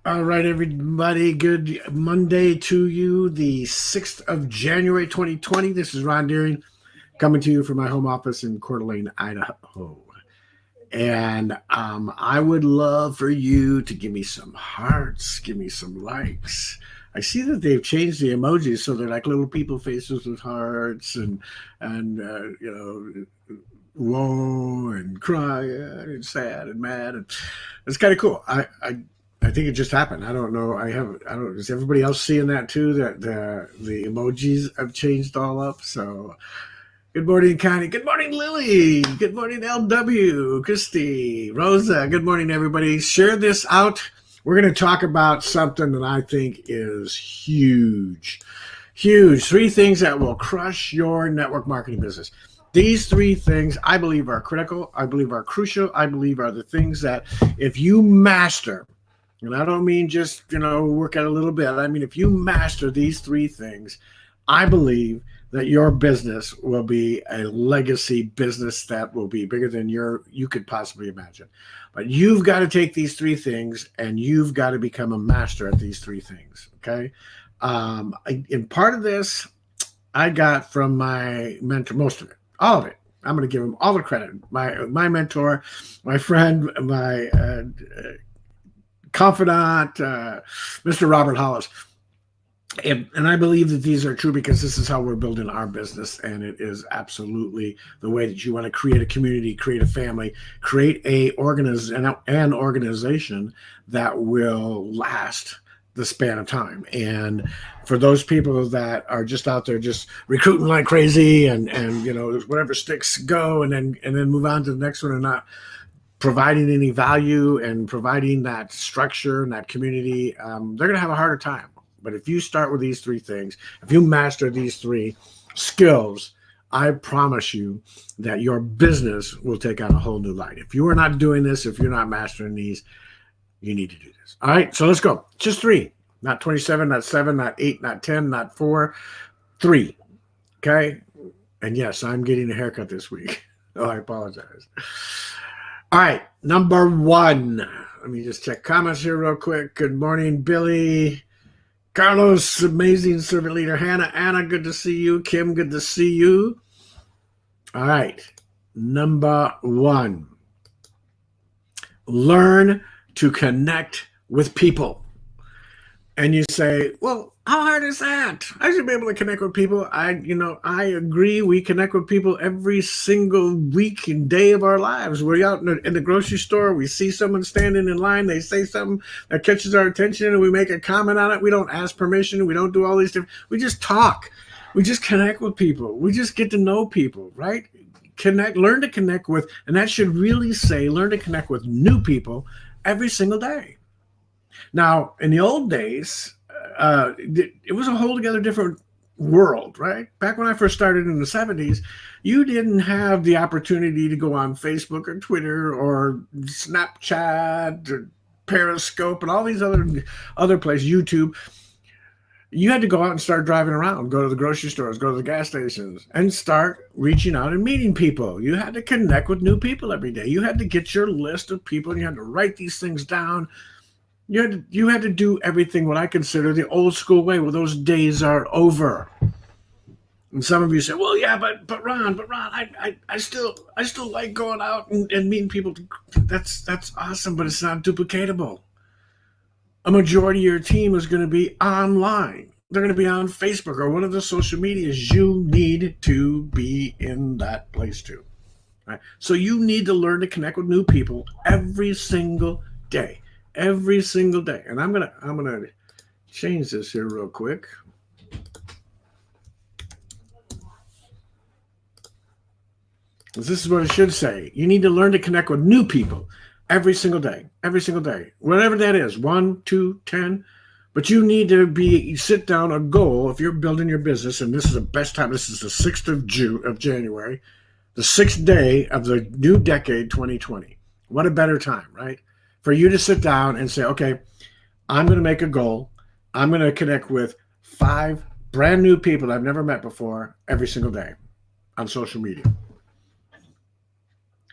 All right, everybody. Good Monday to you, the 6th of January, 2020. This is Ron Deering coming to you from my home office in Coeur d'Alene, Idaho. And I would love for you to give me some hearts, give me some likes. I see that they've changed the emojis so they're like little people faces with hearts and whoa and cry and sad and mad, and it's kind of cool. I think it just happened. I don't know. I don't. Is everybody else seeing that too? That the emojis have changed all up. So good morning, Connie. Good morning, Lily. Good morning, LW, Christy, Rosa. Good morning, everybody. Share this out. We're going to talk about something that I think is huge. Huge. 3 things that will crush your network marketing business. These 3 things I believe are critical. I believe are crucial. I believe are the things that if you master, and I don't mean just, work at a little bit. I mean, if you master these 3 things, I believe that your business will be a legacy business that will be bigger than you could possibly imagine. But you've got to take these 3 things and you've got to become a master at these 3 things. Okay. And part of this I got from my mentor, most of it, all of it. I'm going to give him all the credit. My mentor, my friend, my confidant, Mr. Robert Hollis. And I believe that these are true because this is how we're building our business. And it is absolutely the way that you want to create a community, create a family, create an organization that will last the span of time. And for those people that are just out there just recruiting like crazy and whatever sticks go and then move on to the next one and not providing any value and providing that structure and that community, they're going to have a harder time. But if you start with these 3 things, if you master these 3 skills, I promise you that your business will take on a whole new light. If you are not doing this, if you're not mastering these, you need to do this. All right, so let's go. Just 3, not 27, not 7, not 8, not 10, not 4, 3. Okay. And yes, I'm getting a haircut this week. Oh, I apologize. All right, number 1. Let me just check comments here real quick. Good morning, Billy. Carlos, amazing servant leader. Hannah, Anna, good to see you. Kim, good to see you. All right, number 1. Learn to connect with people. And you say, well, how hard is that? I should be able to connect with people. I agree. We connect with people every single week and day of our lives. We're out in the grocery store. We see someone standing in line. They say something that catches our attention and we make a comment on it. We don't ask permission. We don't do all these different. We just talk. We just connect with people. We just get to know people, right? Learn to connect with, and that should really say, learn to connect with new people every single day. Now, in the old days, it was a whole together different world, right? Back when I first started in the 70s, you didn't have the opportunity to go on Facebook or Twitter or Snapchat or Periscope and all these other places, YouTube. You had to go out and start driving around, go to the grocery stores, go to the gas stations, and start reaching out and meeting people. You had to connect with new people every day. You had to get your list of people, and you had to write these things down. You had to do everything what I consider the old school way. Well, those days are over. And some of you say, well, yeah, but Ron, I still like going out and meeting people. That's awesome, but it's not duplicatable. A majority of your team is going to be online. They're going to be on Facebook or one of the social medias. You need to be in that place too. Right? So you need to learn to connect with new people every single day. Every single day. And I'm gonna change this here real quick. This is what it should say. You need to learn to connect with new people every single day. Every single day. Whatever that is, 1, 2, 10. But you need to sit down a goal if you're building your business, and this is the best time. This is the 6th of January, the 6th day of the new decade, 2020. What a better time, right? For you to sit down and say, okay, I'm going to make a goal. I'm going to connect with 5 brand new people I've never met before every single day on social media.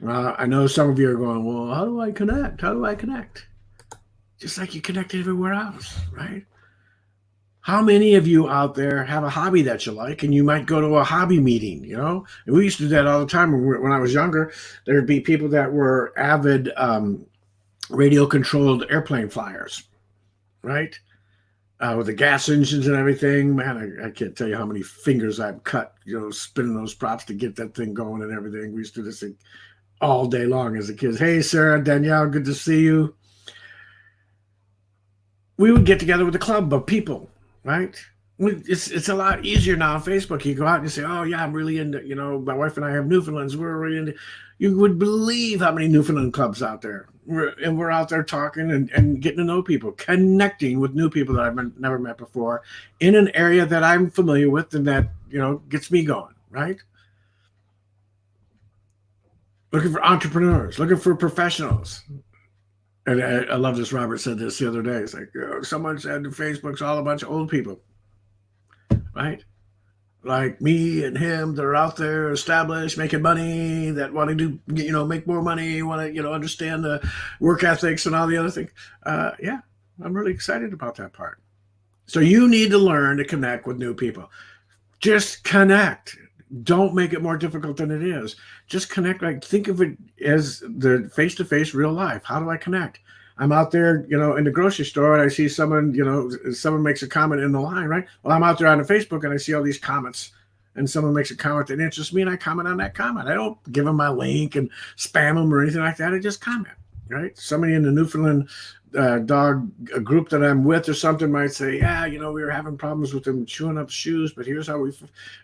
I know some of you are going, well, how do I connect? How do I connect? just like you connect everywhere else, right? How many of you out there have a hobby that you like and you might go to a hobby meeting, you know? And we used to do that all the time when I was younger. There'd be people that were avid radio controlled airplane flyers, right? With the gas engines and everything. Man, I can't tell you how many fingers I've cut, you know, spinning those props to get that thing going and everything. We used to do this thing all day long as a kid. Hey, Sarah, Danielle, good to see you. We would get together with a club of people, right? It's a lot easier now on Facebook. You go out and you say, oh, yeah, I'm really into, you know, my wife and I have Newfoundlands. We're really into, you would believe how many Newfoundland clubs out there. We're out there talking and getting to know people, connecting with new people that I've never met before in an area that I'm familiar with and that, you know, gets me going, right? Looking for entrepreneurs, looking for professionals. And I love this. Robert said this the other day. It's like, someone said Facebook's all a bunch of old people, right? Like me and him that are out there established, making money, that want to do, you know, make more money, want to, you know, understand the work ethics and all the other things. Yeah, I'm really excited about that part. So you need to learn to connect with new people. Just connect. Don't make it more difficult than it is. Just connect. Like, think of it as the face-to-face real life. How do I connect? I'm out there, you know, in the grocery store and I see someone, you know, someone makes a comment in the line, right? Well, I'm out there on the Facebook and I see all these comments and someone makes a comment that interests me and I comment on that comment. I don't give them my link and spam them or anything like that. I just comment, right? Somebody in the Newfoundland dog group that I'm with or something might say, yeah, you know, we were having problems with them chewing up shoes, but here's how we,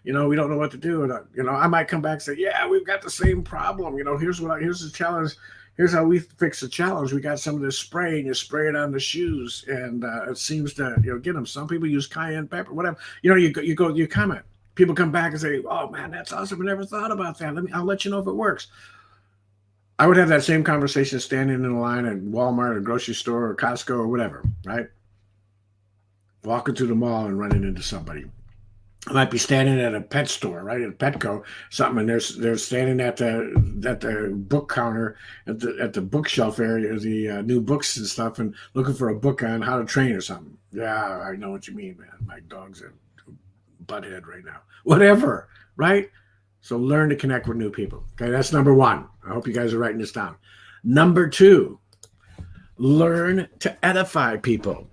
you know, we don't know what to do. And, you know, I might come back and say, yeah, we've got the same problem. You know, here's the challenge. Here's how we fix the challenge. We got some of this spray and you spray it on the shoes and it seems to, you know, get them. Some people use cayenne pepper, whatever. You know, you comment. People come back and say, oh man, that's awesome. I never thought about that. I'll let you know if it works. I would have that same conversation standing in a line at Walmart or grocery store or Costco or whatever, right? Walking through the mall and running into somebody. I might be standing at a pet store, right, at Petco, something, and they're standing at the book counter at the bookshelf area, the new books and stuff, and looking for a book on how to train or something. Yeah, I know what you mean, man. My dog's a butthead right now. Whatever, right? So learn to connect with new people. Okay, that's number one. I hope you guys are writing this down. Number two, learn to edify people.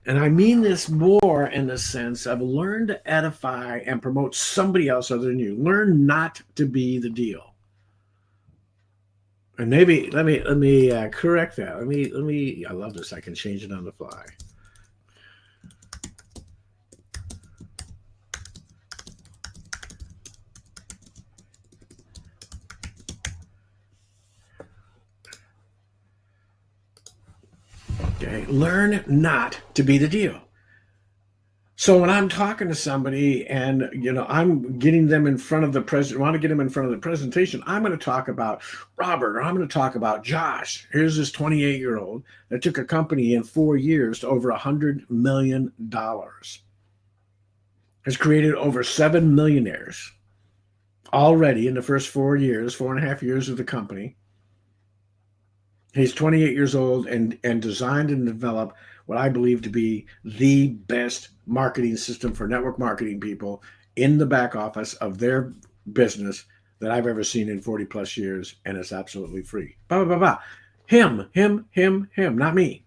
And I mean this more in the sense of learn to edify and promote somebody else other than you. Learn not to be the deal. And maybe let me correct that. Let me. I love this. I can change it on the fly. Okay, learn not to be the deal. So when I'm talking to somebody and, you know, I'm getting them in front of the president, want to get them in front of the presentation, I'm going to talk about Robert or I'm going to talk about Josh. Here's this 28-year-old that took a company in 4 years to over $100 million. Has created over 7 millionaires already in the first 4 years, 4.5 years of the company. He's 28 years old and designed and developed what I believe to be the best marketing system for network marketing people in the back office of their business that I've ever seen in 40 plus years. And it's absolutely free. Blah, blah, blah, blah. Him, not me.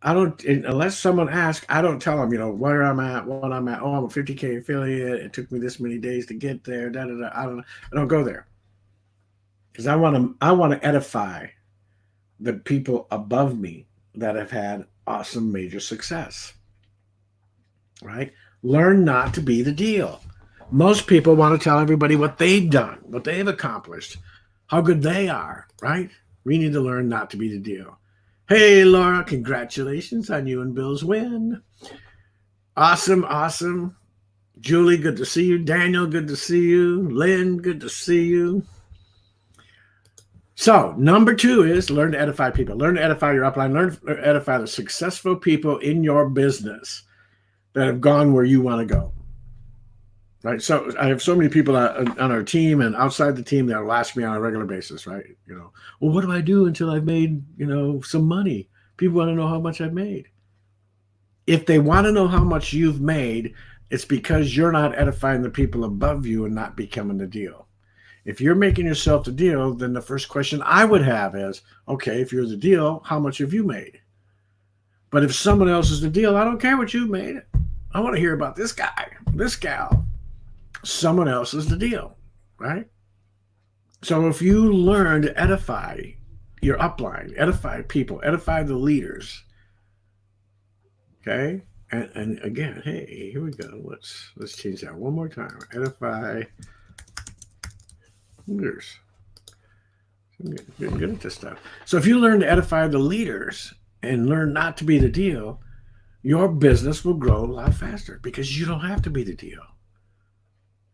I don't, unless someone asks, I don't tell them, you know, where I'm at, what I'm at. Oh, I'm a 50K affiliate. It took me this many days to get there. I don't go there. Because I want to edify the people above me that have had awesome major success, right? Learn not to be the deal. Most people want to tell everybody what they've done, what they've accomplished, how good they are, right? We need to learn not to be the deal. Hey, Laura, congratulations on you and Bill's win. Awesome. Julie, good to see you. Daniel, good to see you. Lynn, good to see you. So number two is learn to edify people. Learn to edify your upline. Learn to edify the successful people in your business that have gone where you want to go. Right. So I have so many people on our team and outside the team that will ask me on a regular basis, right? You know, well, what do I do until I've made, you know, some money? People want to know how much I've made. If they want to know how much you've made, it's because you're not edifying the people above you and not becoming the deal. If you're making yourself the deal, then the first question I would have is, okay, if you're the deal, how much have you made? But if someone else is the deal, I don't care what you made. I want to hear about this guy, this gal. Someone else is the deal, right? So if you learn to edify your upline, edify people, edify the leaders, okay? And again, hey, here we go. Let's change that one more time. Edify leaders. I'm getting good at this stuff. So if you learn to edify the leaders and learn not to be the deal, your business will grow a lot faster because you don't have to be the deal.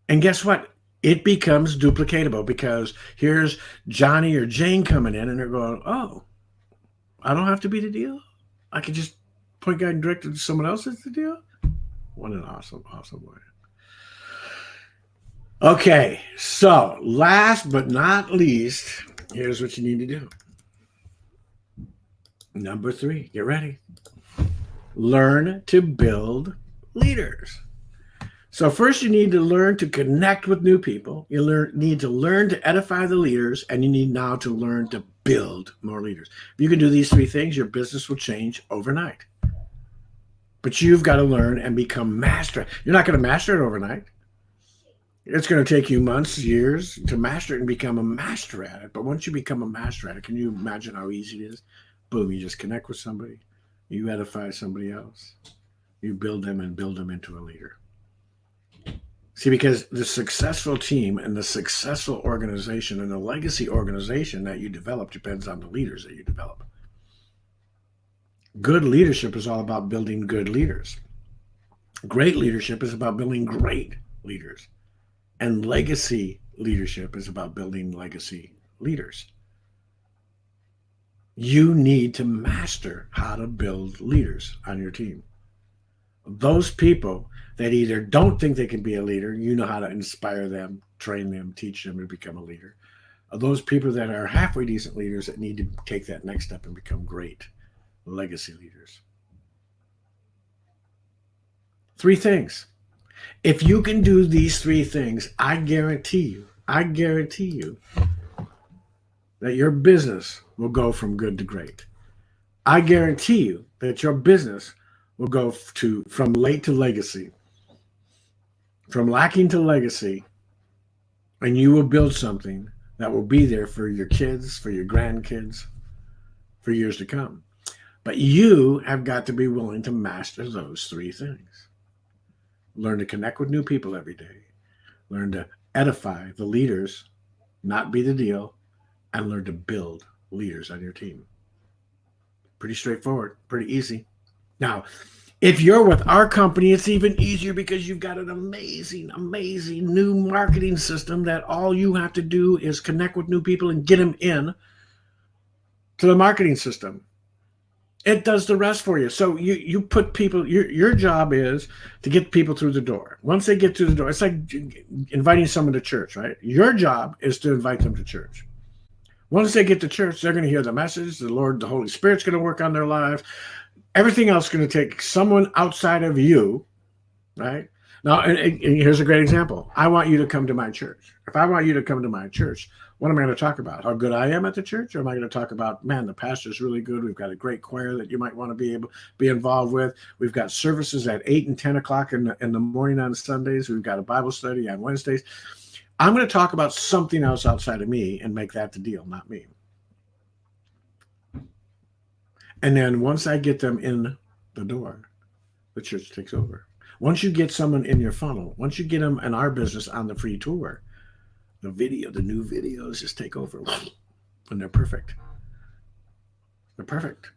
And guess what? It becomes duplicatable because here's Johnny or Jane coming in and they're going, oh, I don't have to be the deal. I can just point guide and direct it to someone else as the deal. What an awesome way. Okay, so last but not least, here's what you need to do. Number 3, get ready. Learn to build leaders. So first you need to learn to connect with new people. You need to learn to edify the leaders, and you need now to learn to build more leaders. If you can do these 3 things, your business will change overnight. But you've got to learn and become master. You're not going to master it overnight. It's going to take you months, years to master it and become a master at it. But once you become a master at it, can you imagine how easy it is? Boom, you just connect with somebody. You edify somebody else. You build them and build them into a leader. See, because the successful team and the successful organization and the legacy organization that you develop depends on the leaders that you develop. Good leadership is all about building good leaders. Great leadership is about building great leaders. And legacy leadership is about building legacy leaders. You need to master how to build leaders on your team. Those people that either don't think they can be a leader, you know how to inspire them, train them, teach them to become a leader. Those people that are halfway decent leaders that need to take that next step and become great legacy leaders. 3 things. If you can do these 3 things, I guarantee you that your business will go from good to great. I guarantee you that your business will go from late to legacy, from lacking to legacy, and you will build something that will be there for your kids, for your grandkids, for years to come. But you have got to be willing to master those 3 things. Learn to connect with new people every day. Learn to edify the leaders, not be the deal, and learn to build leaders on your team. Pretty straightforward, pretty easy. Now, if you're with our company, it's even easier because you've got an amazing new marketing system that all you have to do is connect with new people and get them in to the marketing system. It does the rest for you. So you put people, your job is to get people through the door. Once they get through the door, it's like inviting someone to church, right? Your job is to invite them to church. Once they get to church, they're going to hear the message. The Lord, the Holy Spirit's going to work on their lives. Everything else is going to take someone outside of you, right? Now, and here's a great example. I want you to come to my church. If I want you to come to my church, what am I going to talk about? How good I am at the church? Or am I going to talk about, man, the pastor's really good. We've got a great choir that you might want to be involved with. We've got services at 8 and 10 o'clock in the morning on Sundays. We've got a Bible study on Wednesdays. I'm going to talk about something else outside of me and make that the deal, not me. And then once I get them in the door, the church takes over. Once you get someone in your funnel, once you get them in our business on the free tour, the new videos just take over. And they're perfect. They're perfect.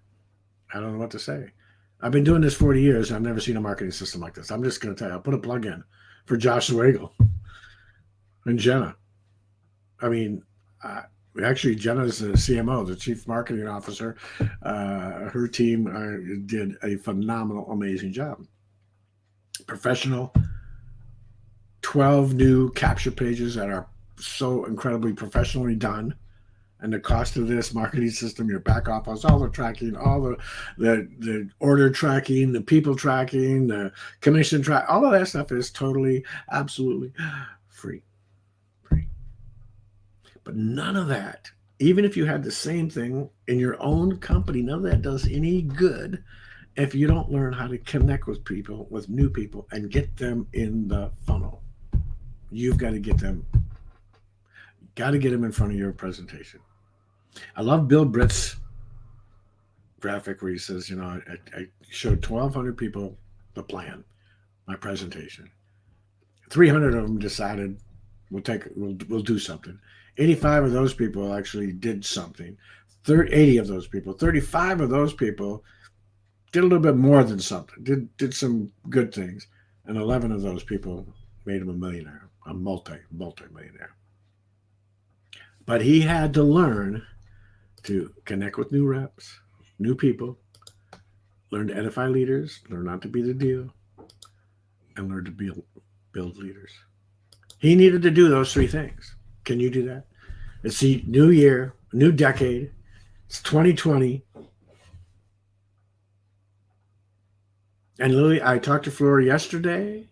I don't know what to say. I've been doing this 40 years. And I've never seen a marketing system like this. I'm just going to tell you, I'll put a plug in for Josh Swagel and Jenna. I mean, actually, Jenna's the CMO, the Chief Marketing Officer. Her team did a phenomenal, amazing job. Professional, 12 new capture pages that are so incredibly professionally done. and the cost of this marketing system, your back office, all the tracking, all the order tracking, the people tracking, the commission track, all of that stuff is totally, absolutely free. Free. But none of that, even if you had the same thing in your own company, none of that does any good if you don't learn how to connect with people, with new people, and get them in the funnel. You've got to get them in front of your presentation. I love Bill Britt's graphic where he says, you know, I showed 1,200 people the plan, my presentation. 300 of them decided we'll do something. 85 of those people actually did something. 80 of those people, 35 of those people did a little bit more than something, did some good things. And 11 of those people made him a millionaire, a multi-millionaire. But he had to learn to connect with new reps, new people, learn to edify leaders, learn not to be the deal, and learn to build leaders. He needed to do those three things. Can you do that? It's the new year, new decade. It's 2020. And Lily, I talked to Flora yesterday.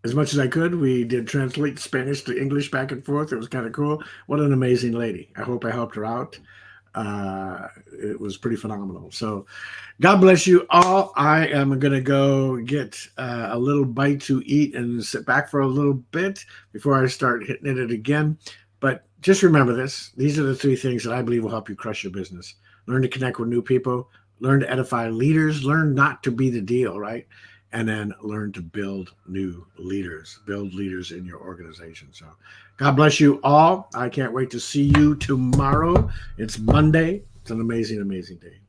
As much as I could, we did translate Spanish to English back and forth. It was kind of cool. What an amazing lady. I hope I helped her out. It was pretty phenomenal. So God bless you all. I am going to go get a little bite to eat and sit back for a little bit before I start hitting it again. But just remember this. These are the three things that I believe will help you crush your business. Learn to connect with new people. Learn to edify leaders. Learn not to be the deal, right? And then learn to build new leaders. Build leaders in your organization. So God bless you all. I can't wait to see you tomorrow. It's Monday. It's an amazing, amazing day.